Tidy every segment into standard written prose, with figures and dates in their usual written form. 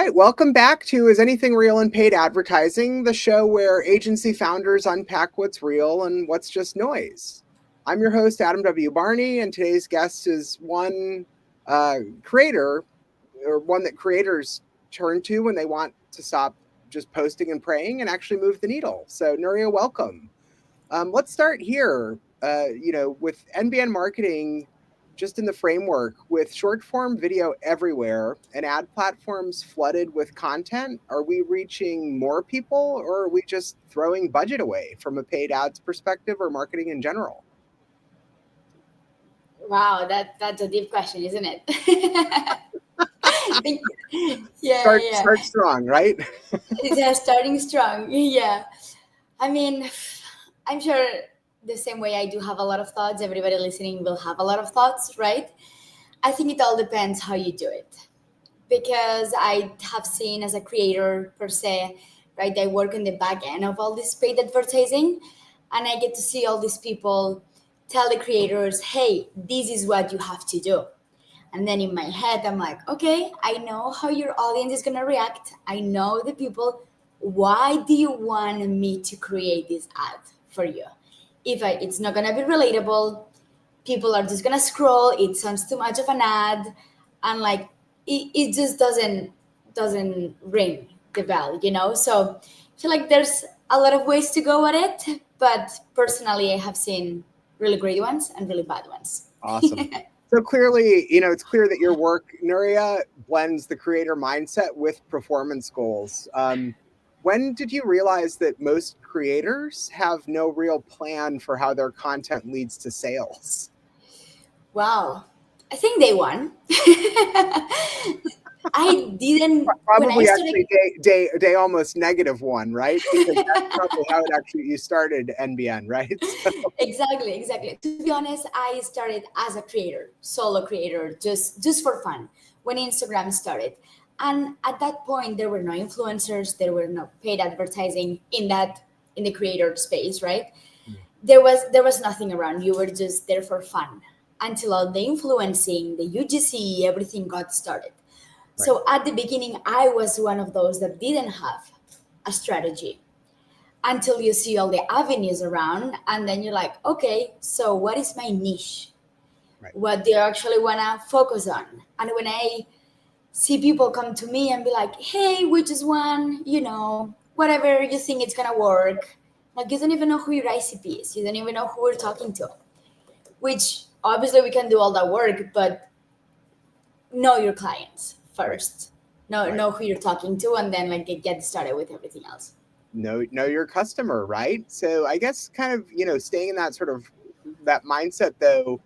right, welcome back to Is Anything Real in Paid Advertising, the show where agency founders unpack what's real and what's just noise. I'm your host, Adam W. Barney, and today's guest is one creator, or one that creators turn to when they want to stop just posting and praying and actually move the needle. So, Nuria, welcome. Let's start here, with NbN marketing, just in the framework, with short form video everywhere and ad platforms flooded with content. Are we reaching more people, or are we just throwing budget away from a paid ads perspective or marketing in general? Wow, that's a deep question, isn't it? Start strong, right? Yeah, starting strong. Yeah. I mean, I'm sure the same way I do have a lot of thoughts, everybody listening will have a lot of thoughts, right? I think it all depends how you do it. Because I have seen as a creator per se, right? I work in the back end of all this paid advertising, and I get to see all these people tell the creators, hey, this is what you have to do. And then in my head, I'm like, okay, I know how your audience is going to react. I know the people. Why do you want me to create this ad for you? It's not going to be relatable, people are just going to scroll. It sounds too much of an ad. And like, it just doesn't ring the bell, So I feel like there's a lot of ways to go at it. But personally, I have seen really great ones and really bad ones. Awesome. So clearly, it's clear that your work, Nuria, blends the creator mindset with performance goals. When did you realize that most creators have no real plan for how their content leads to sales? Wow. I think day one. I didn't probably actually day almost -1, right? Because that's probably how you started NbN, right? So. Exactly. To be honest, I started as a creator, solo creator, just for fun when Instagram started. And at that point, there were no influencers, there were no paid advertising in the creator space, right? There was nothing around. You were just there for fun until all the influencing, the UGC, everything got started. Right. So at the beginning, I was one of those that didn't have a strategy until you see all the avenues around, and then you're like, okay, so what is my niche? Right. What do you actually want to focus on? And when I see people come to me and be like, hey, we just want, whatever you think it's going to work. Like, you don't even know who your ICP is. You don't even know who we're talking to. Which, obviously, we can do all that work, but know your clients first. Know who you're talking to, and then, get started with everything else. Know your customer, right? So I guess kind of, staying in that sort of that mindset, though,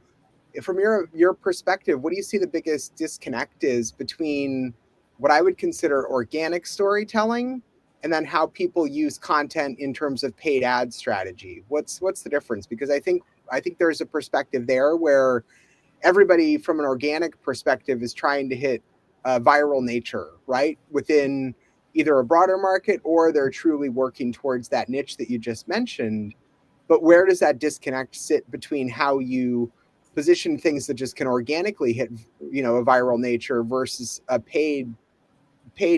from your perspective, what do you see the biggest disconnect is between what I would consider organic storytelling and then how people use content in terms of paid ad strategy? What's the difference? Because I think there's a perspective there where everybody from an organic perspective is trying to hit viral nature, right? Within either a broader market, or they're truly working towards that niche that you just mentioned. But where does that disconnect sit between how you position things that just can organically hit, a viral nature versus a paid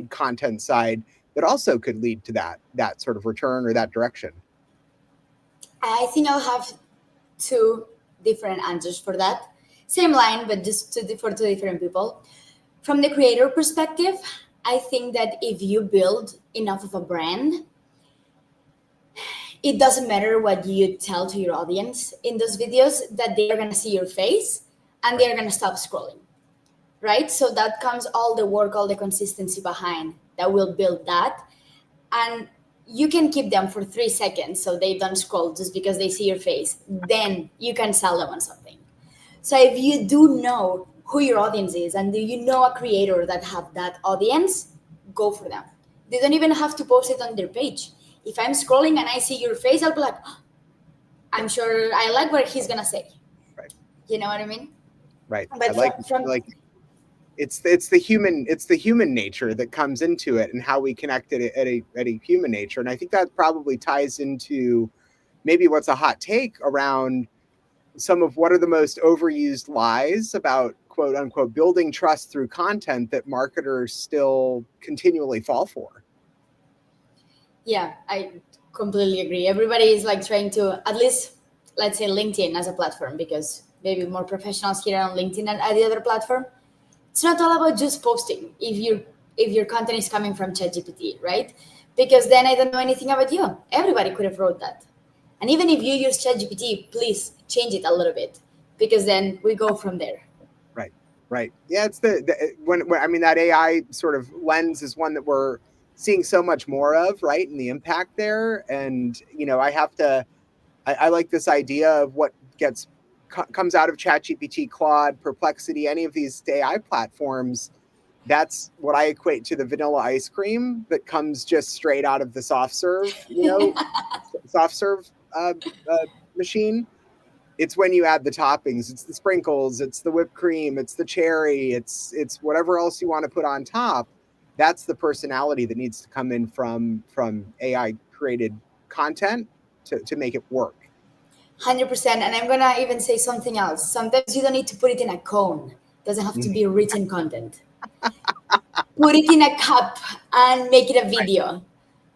content side that also could lead to that sort of return or that direction? I think I'll have two different answers for that. Same line, but just for two different people. From the creator perspective, I think that if you build enough of a brand, it doesn't matter what you tell to your audience in those videos, that they are going to see your face and they're going to stop scrolling, right? So that comes all the work, all the consistency behind that will build that. And you can keep them for 3 seconds so they don't scroll just because they see your face. Then you can sell them on something. So if you do know who your audience is and do you know a creator that have that audience, go for them. They don't even have to post it on their page. If I'm scrolling and I see your face, I'll be like, oh, I'm sure I like what he's gonna say. Right. You know what I mean? Right. But it's the human nature that comes into it, and how we connect it at a human nature. And I think that probably ties into maybe what's a hot take around some of what are the most overused lies about quote unquote building trust through content that marketers still continually fall for. Yeah, I completely agree. Everybody is like trying to, at least, let's say LinkedIn as a platform, because maybe more professionals here on LinkedIn and at the other platform. It's not all about just posting if your content is coming from ChatGPT, right? Because then I don't know anything about you. Everybody could have wrote that. And even if you use ChatGPT, please change it a little bit, because then we go from there. Right. Right. Yeah. It's when I mean, that AI sort of lens is one that we're seeing so much more of, right? And the impact there. And, I like this idea of what comes out of ChatGPT, Claude, Perplexity, any of these AI platforms. That's what I equate to the vanilla ice cream that comes just straight out of the soft serve machine. It's when you add the toppings, it's the sprinkles, it's the whipped cream, it's the cherry, it's whatever else you want to put on top. That's the personality that needs to come in from AI created content to make it work. 100%. And I'm going to even say something else. Sometimes you don't need to put it in a cone, it doesn't have to be written content. Put it in a cup and make it a Right. video.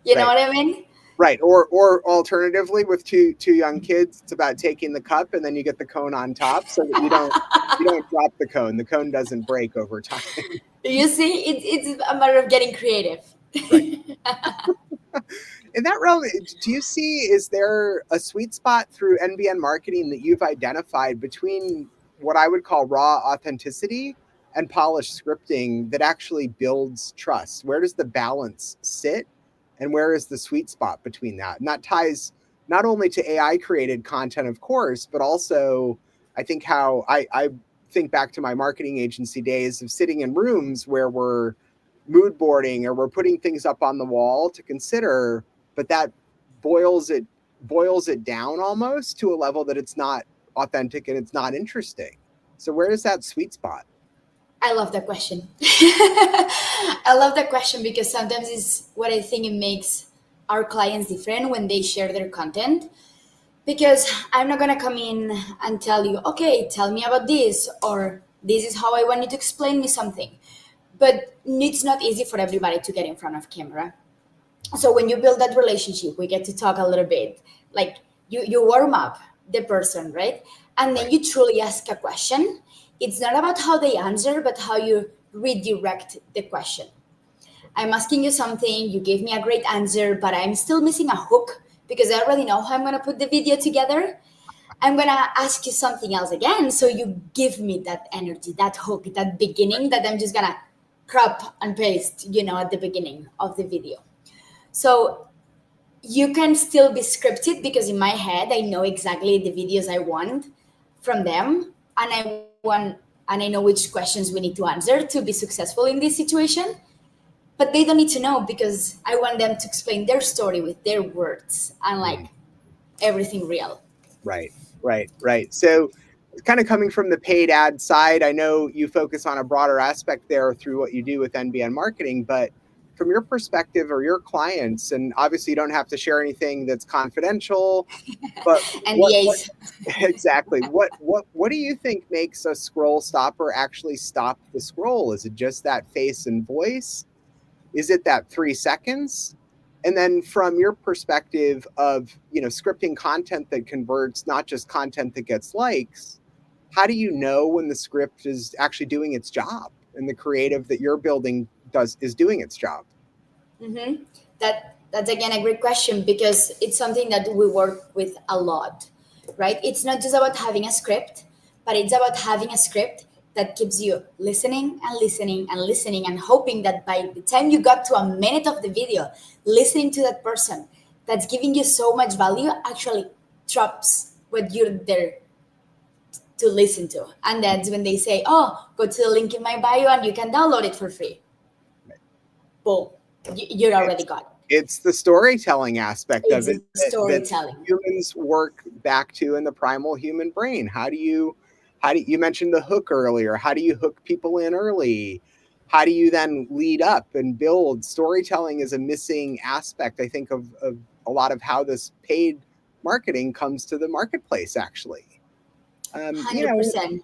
You know Right. what I mean? Right. Or alternatively, with two young kids, it's about taking the cup and then you get the cone on top so that you don't drop the cone. The cone doesn't break over time. You see, it's a matter of getting creative. Right. In that realm, do you see, is there a sweet spot through NbN marketing that you've identified between what I would call raw authenticity and polished scripting that actually builds trust? Where does the balance sit? And where is the sweet spot between that? And that ties not only to AI created content, of course, but also I think how I think back to my marketing agency days of sitting in rooms where we're mood boarding or we're putting things up on the wall to consider, but that boils it boils it down almost to a level that it's not authentic and it's not interesting. So where is that sweet spot? I love that question. I love that question because sometimes it's what I think it makes our clients different when they share their content. Because I'm not gonna come in and tell you, okay, tell me about this, or this is how I want you to explain me something. But it's not easy for everybody to get in front of camera. So when you build that relationship, we get to talk a little bit. Like you warm up the person, right? And then Right. you truly ask a question. It's not about how they answer, but how you redirect the question. I'm asking you something, you gave me a great answer, but I'm still missing a hook because I already know how I'm going to put the video together. I'm going to ask you something else again. So you give me that energy, that hook, that beginning that I'm just going to crop and paste, at the beginning of the video. So you can still be scripted because in my head, I know exactly the videos I want from them. And I know which questions we need to answer to be successful in this situation, but they don't need to know because I want them to explain their story with their words and like Mhm. everything real. Right, right, right. So, kind of coming from the paid ad side, I know you focus on a broader aspect there through what you do with NbN marketing, but from your perspective or your clients, and obviously you don't have to share anything that's confidential, but And the what A's. exactly what do you think makes a scroll stopper actually stop the scroll? Is it just that face and voice? Is it that 3 seconds? And then from your perspective of scripting content that converts, not just content that gets likes, how do you know when the script is actually doing its job and the creative that you're building is doing its job? Mm-hmm. That's again a great question because it's something that we work with a lot, right? It's not just about having a script, but it's about having a script that keeps you listening and listening and listening and hoping that by the time you got to a minute of the video, listening to that person that's giving you so much value actually drops what you're there to listen to. And that's when they say, oh, go to the link in my bio and you can download it for free. Boom, you're already It's got it. it's the storytelling aspect of It's it the that storytelling. humans work back to in the primal human brain. How do you mentioned the hook earlier? How do you hook people in early? How do you then lead up and build? Storytelling is a missing aspect, I think, of a lot of how this paid marketing comes to the marketplace, actually. Um, you know, 100%.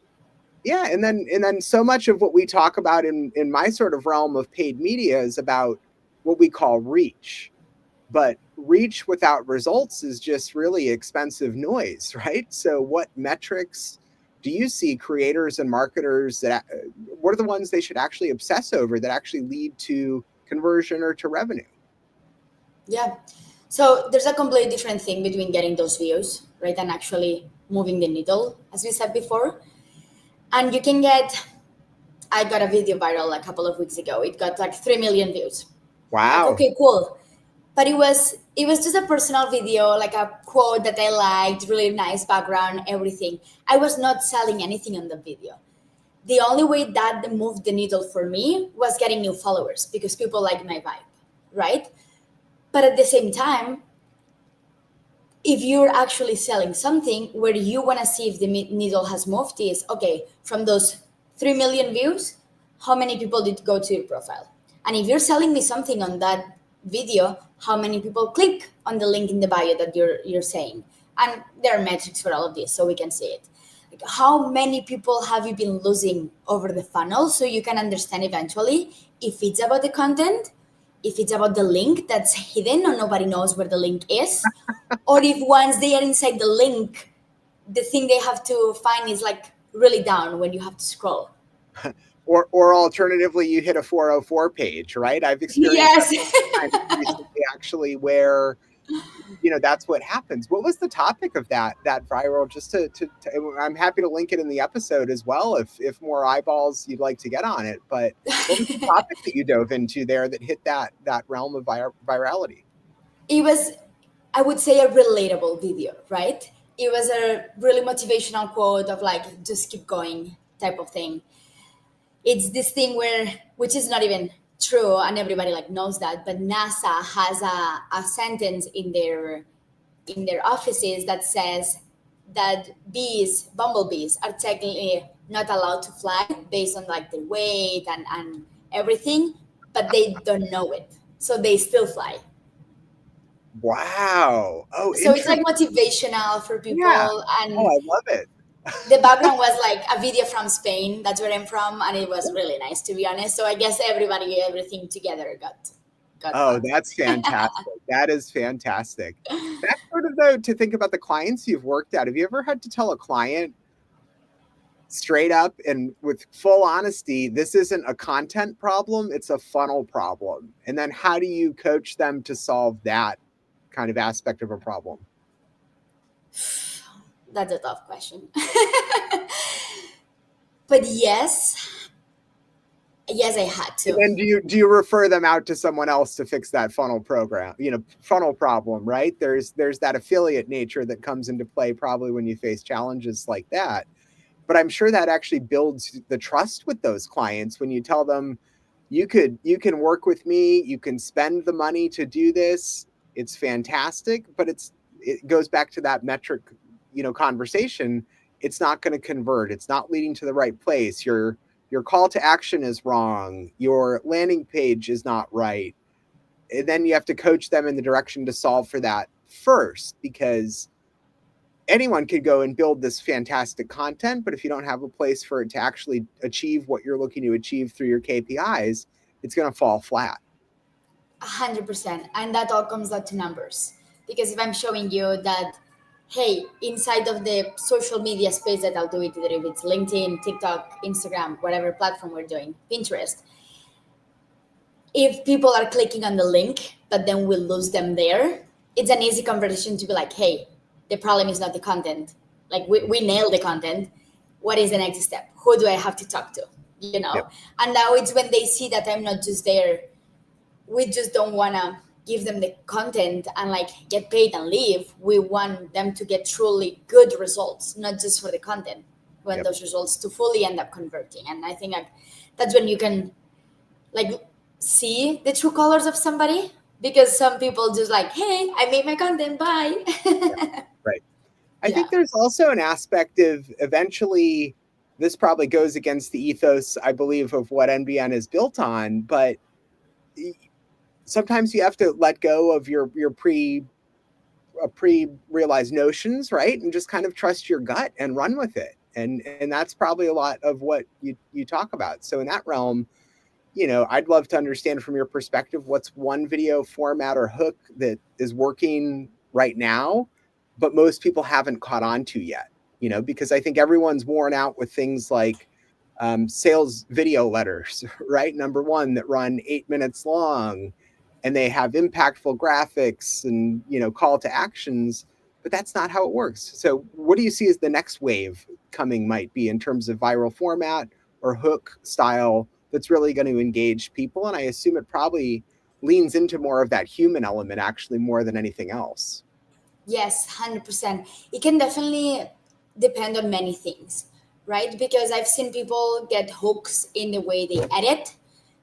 Yeah, and then so much of what we talk about in my sort of realm of paid media is about what we call reach. But reach without results is just really expensive noise, right? So what metrics do you see creators and marketers that what are the ones they should actually obsess over that actually lead to conversion or to revenue? Yeah. So there's a completely different thing between getting those views, right, and actually moving the needle, as we said before. And you can get, I got a video viral a couple of weeks ago. It got like 3 million views. I'm like, Wow. okay, cool. But it was just a personal video, like a quote that I liked, really nice background, everything. I was not selling anything on the video. The only way that moved the needle for me was getting new followers because people like my vibe, right? But at the same time, if you're actually selling something, where you want to see if the needle has moved is, okay, from those 3 million views, how many people did go to your profile? And if you're selling me something on that video, how many people click on the link in the bio that you're saying? And there are metrics for all of this, so we can see it. Like, how many people have you been losing over the funnel, so you can understand eventually if it's about the content, if it's about the link that's hidden or nobody knows where the link is, or if once they are inside the link, the thing they have to find is like really down when you have to scroll. Or alternatively, you hit a 404 page, right? I've experienced that Yes. times recently, actually, where that's what happens. What was the topic of that viral? Just I'm happy to link it in the episode as well if more eyeballs you'd like to get on it. But what was the topic that you dove into there that hit that realm of virality? It was, I would say, a relatable video, right? It was a really motivational quote of like, just keep going type of thing. It's this thing where, which is not even true, and everybody like knows that, but NASA has a sentence in their offices that says that bumblebees are technically not allowed to fly based on like their weight and everything, but they don't know it, so they still fly. Wow. Oh, So it's like interesting. motivational for Yeah. people. Oh, And I love it. the background was like a video from Spain. That's where I'm from, and it was really nice, to be honest. So I guess everything together got Oh, fun. that's fantastic. That is fantastic. That's sort of though to think about the clients you've worked at. Have you ever had to tell a client straight up and with full honesty, this isn't a content problem, it's a funnel problem? And then how do you coach them to solve that kind of aspect of a problem? That's a tough question. But yes, I had And to. then do you refer them out to someone else to fix that funnel problem, right? There's that affiliate nature that comes into play probably when you face challenges like that. But I'm sure that actually builds the trust with those clients when you tell them you can work with me, you can spend the money to do this. It's fantastic, but it goes back to that metric, conversation. It's not going to convert. It's not leading to the right place. Your call to action is wrong. Your landing page is not right. And then you have to coach them in the direction to solve for that first, because anyone could go and build this fantastic content, but if you don't have a place for it to actually achieve what you're looking to achieve through your KPIs, it's going to fall flat. 100%. And that all comes down to numbers. Because if I'm showing you that, hey, inside of the social media space that I'll do it, either if it's LinkedIn, TikTok, Instagram, whatever platform we're doing, Pinterest, if people are clicking on the link, but then we'll lose them there, it's an easy conversation to be like, hey, the problem is not the content. Like, we nailed the content. What is the next step? Who do I have to talk to? You Yep. know? And now it's when they see that I'm not just there, we just don't want to give them the content and like get paid and leave. We want them to get truly good results, not just for the content. We want Yep. those results to fully end up converting. And I think like that's when you can like see the true colors of somebody, because some people just like, hey, I made my content, bye. Right. I Yeah. think there's also an aspect of eventually this probably goes against the ethos, I believe, of what NbN is built on, but sometimes you have to let go of your pre-realized notions, right? And just kind of trust your gut and run with it. And that's probably a lot of what you talk about. So in that realm, I'd love to understand from your perspective what's one video format or hook that is working right now, but most people haven't caught on to yet, because I think everyone's worn out with things like sales video letters, right? Number one, that run 8 minutes long and they have impactful graphics and, call to actions, but that's not how it works. So what do you see as the next wave coming might be in terms of viral format or hook style that's really going to engage people? And I assume it probably leans into more of that human element actually more than anything else. Yes, 100%. It can definitely depend on many things, right? Because I've seen people get hooks in the way they edit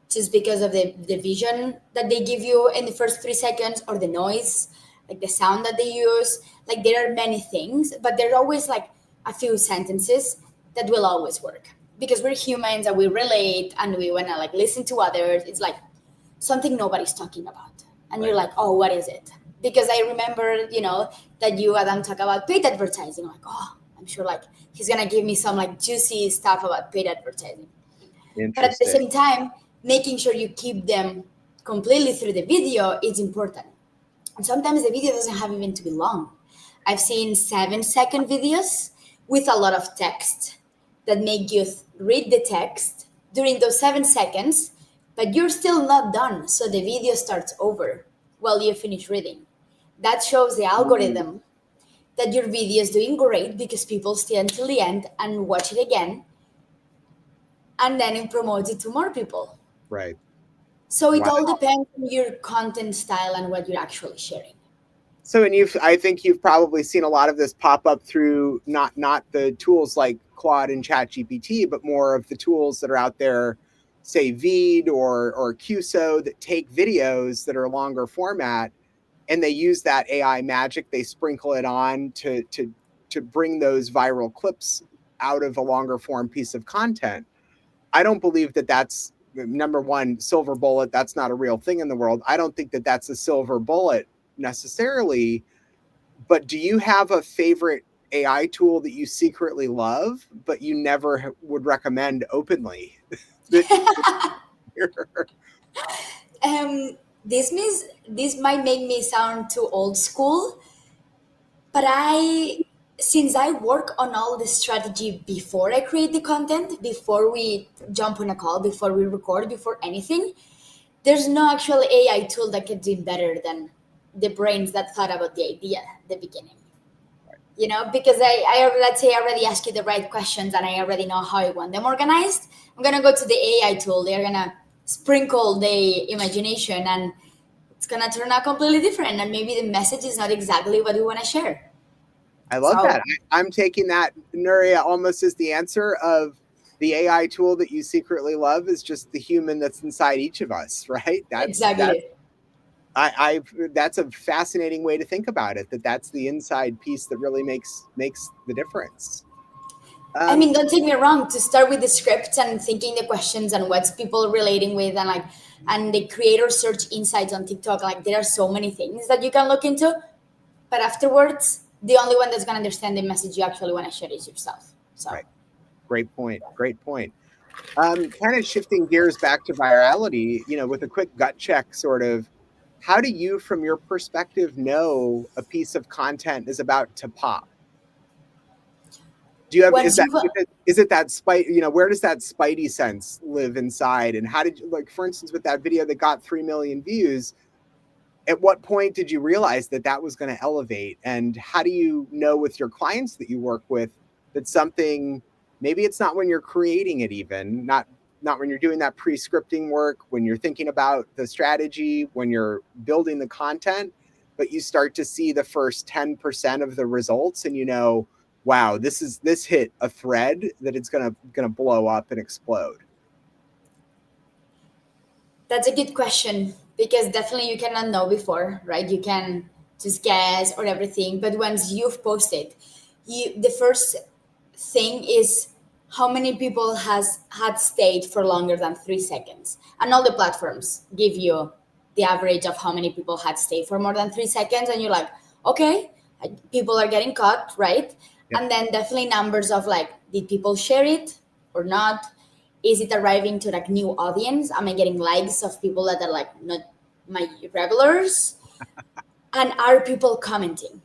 just because of the vision that they give you in the first 3 seconds, or the noise, like the sound that they use. Like there are many things, but there's always like a few sentences that will always work because we're humans and we relate and we want to like listen to others. It's like something nobody's talking about. And you're like, oh, what is it? Because I remember, that you, Adam, talk about paid advertising. Like, oh, I'm sure like he's going to give me some like juicy stuff about paid advertising. But at the Interesting. same time, making sure you keep them completely through the video is important. And sometimes the video doesn't have even to be long. I've seen 7-second videos with a lot of text that make you read the text during those 7 seconds, but you're still not done. So the video starts over while you finish reading. That shows the algorithm that your video is doing great because people stay until the end and watch it again, and then it promotes it to more people. Right. So it Wow. all depends on your content style and what you're actually sharing. So, and I think you've probably seen a lot of this pop up through not the tools like Claude and ChatGPT, but more of the tools that are out there, say Veed or QSO, that take videos that are longer format, and they use that AI magic. They sprinkle it on to bring those viral clips out of a longer form piece of content. I don't believe that that's number one silver bullet. That's not a real thing in the world. I don't think that that's a silver bullet necessarily. But do you have a favorite AI tool that you secretly love, but you never would recommend openly? Um, this might make me sound too old school, but since I work on all the strategy before I create the content, before we jump on a call, before we record, before anything, there's no actual AI tool that can do better than the brains that thought about the idea at the beginning. Because let's say I already asked you the right questions and I already know how I want them organized. I'm gonna go to the AI tool. They're gonna sprinkle the imagination and it's gonna turn out completely different. And maybe the message is not exactly what we want to share. I love that. So I'm taking that, Nuria, almost as the answer of the AI tool that you secretly love is just the human that's inside each of us, right? That's exactly. that's a fascinating way to think about it. That's the inside piece that really makes the difference. I Um, mean, don't take me wrong. To start with the scripts and thinking the questions and what's people relating with, and the creator search insights on TikTok, like there are so many things that you can look into. But afterwards, the only one that's gonna understand the message you actually want to share is yourself. So right. Great point. Great point. Kind of shifting gears back to virality, with a quick gut check, sort of. How do you, from your perspective, know a piece of content is about to pop? Do you have once you've is it that spite, where does that spidey sense live inside? And how did you, like, for instance, with that video that got 3 million views, at what point did you realize that that was going to elevate? And how do you know with your clients that you work with that something, maybe it's not when you're creating it, even not when you're doing that pre-scripting work, when you're thinking about the strategy, when you're building the content, but you start to see the first 10% of the results and wow, this hit a thread that it's gonna blow up and explode. That's a good question because definitely you cannot know before, right? You can just guess or everything, but once you've posted, the first thing is how many people has had stayed for longer than 3 seconds, and all the platforms give you the average of how many people had stayed for more than 3 seconds, and you're like, okay, people are getting caught, right? Yep. And then definitely numbers of like, did people share it or not? Is it arriving to like new audience? Am I getting likes of people that are like not my regulars? And are people commenting?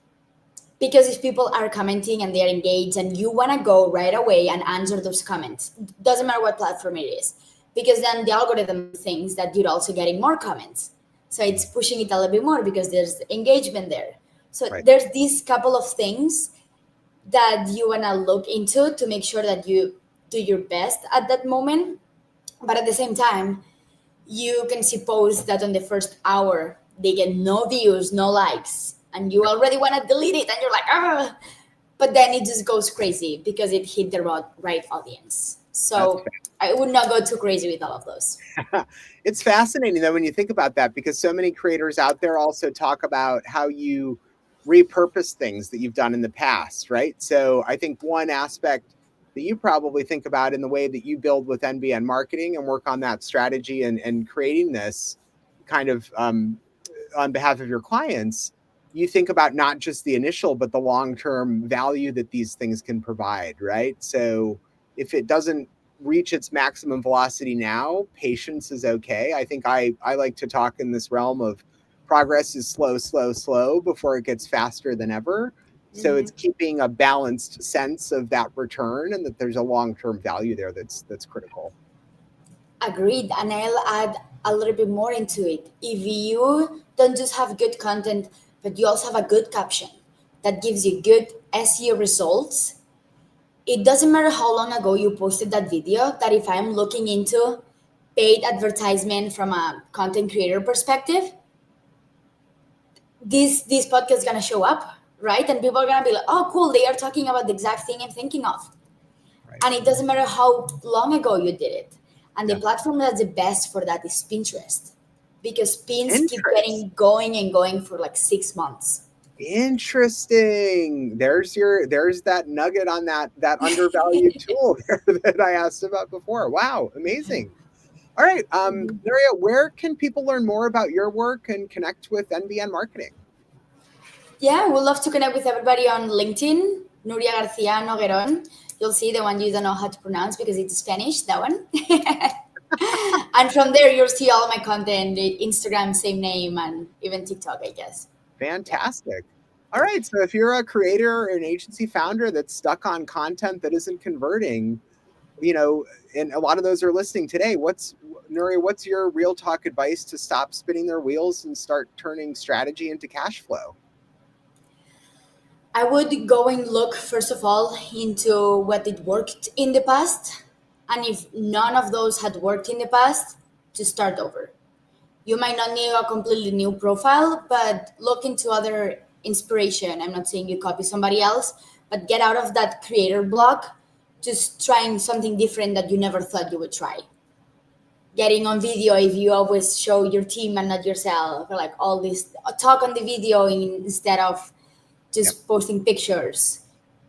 Because if people are commenting and they're engaged and you want to go right away and answer those comments, doesn't matter what platform it is, because then the algorithm thinks that you're also getting more comments, so it's pushing it a little bit more because there's engagement there. So Right. there's these couple of things that you want to look into to make sure that you do your best at that moment. But at the same time, you can see posts that on the first hour they get no views, no likes, and you already want to delete it, and you're like, ah. But then it just goes crazy because it hit the right audience. That's So I would not go too crazy with all of those. it's fascinating though when you think about that, because so many creators out there also talk about how you repurpose things that you've done in the past, right? So I think one aspect that you probably think about in the way that you build with NbN marketing and work on that strategy and creating this kind of on behalf of your clients, you think about not just the initial, but the long-term value that these things can provide, right? So if it doesn't reach its maximum velocity now, patience is okay. I think I like to talk in this realm of progress is slow, slow, slow before it gets faster than ever. So it's keeping a balanced sense of that return and that there's a long-term value there that's critical. Agreed. And I'll add a little bit more into it. If you don't just have good content, but you also have a good caption that gives you good SEO results, it doesn't matter how long ago you posted that video, that if I'm looking into paid advertisement from a content creator perspective, this podcast is gonna show up, right? And people are gonna be like, oh cool, they are talking about the exact thing I'm thinking of. Right. And it doesn't matter how long ago you did it. And Yeah. the platform that's the best for that is Pinterest, because pins keep Pinterest. getting going and going for like 6 months. Interesting. There's that nugget on that undervalued tool there that I asked about before. Wow, amazing. All right, Nuria, where can people learn more about your work and connect with NbN marketing? Yeah, we'd love to connect with everybody on LinkedIn, Nuria Garcia Nogueron. You'll see the one you don't know how to pronounce because it's Spanish, that one. And from there, you'll see all my content, Instagram, same name, and even TikTok, I guess. Fantastic. All right, so if you're a creator or an agency founder that's stuck on content that isn't converting, and a lot of those are listening today, Nuria, what's your real talk advice to stop spinning their wheels and start turning strategy into cash flow? I would go and look, first of all, into what it worked in the past. And if none of those had worked in the past, just start over. You might not need a completely new profile, but look into other inspiration. I'm not saying you copy somebody else, but get out of that creator block, just trying something different that you never thought you would try. Getting on video, if you always show your team and not yourself, or like all this talk on the video instead of just posting pictures.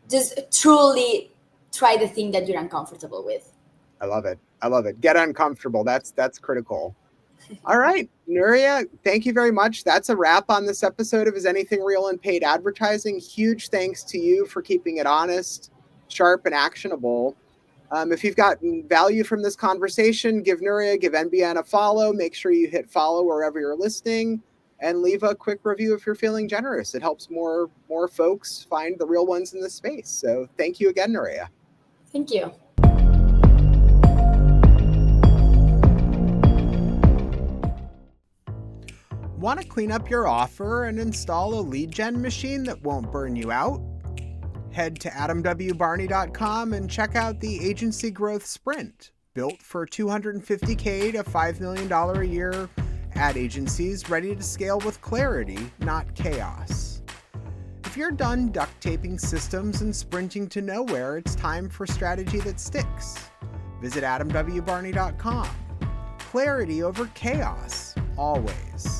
Just truly try the thing that you're uncomfortable with. I love it. I love it. Get uncomfortable. That's critical. All right, Nuria, thank you very much. That's a wrap on this episode of Is Anything Real in Paid Advertising? Huge thanks to you for keeping it honest, sharp, and actionable. If you've gotten value from this conversation, give Nuria, give NbN a follow. Make sure you hit follow wherever you're listening, and leave a quick review if you're feeling generous. It helps more folks find the real ones in this space. So thank you again, Nuria. Thank you. Want to clean up your offer and install a lead gen machine that won't burn you out? Head to adamwbarney.com and check out the Agency Growth Sprint, built for $250K to $5 million a year ad agencies ready to scale with clarity, not chaos. If you're done duct taping systems and sprinting to nowhere, it's time for strategy that sticks. Visit adamwbarney.com. Clarity over chaos, always.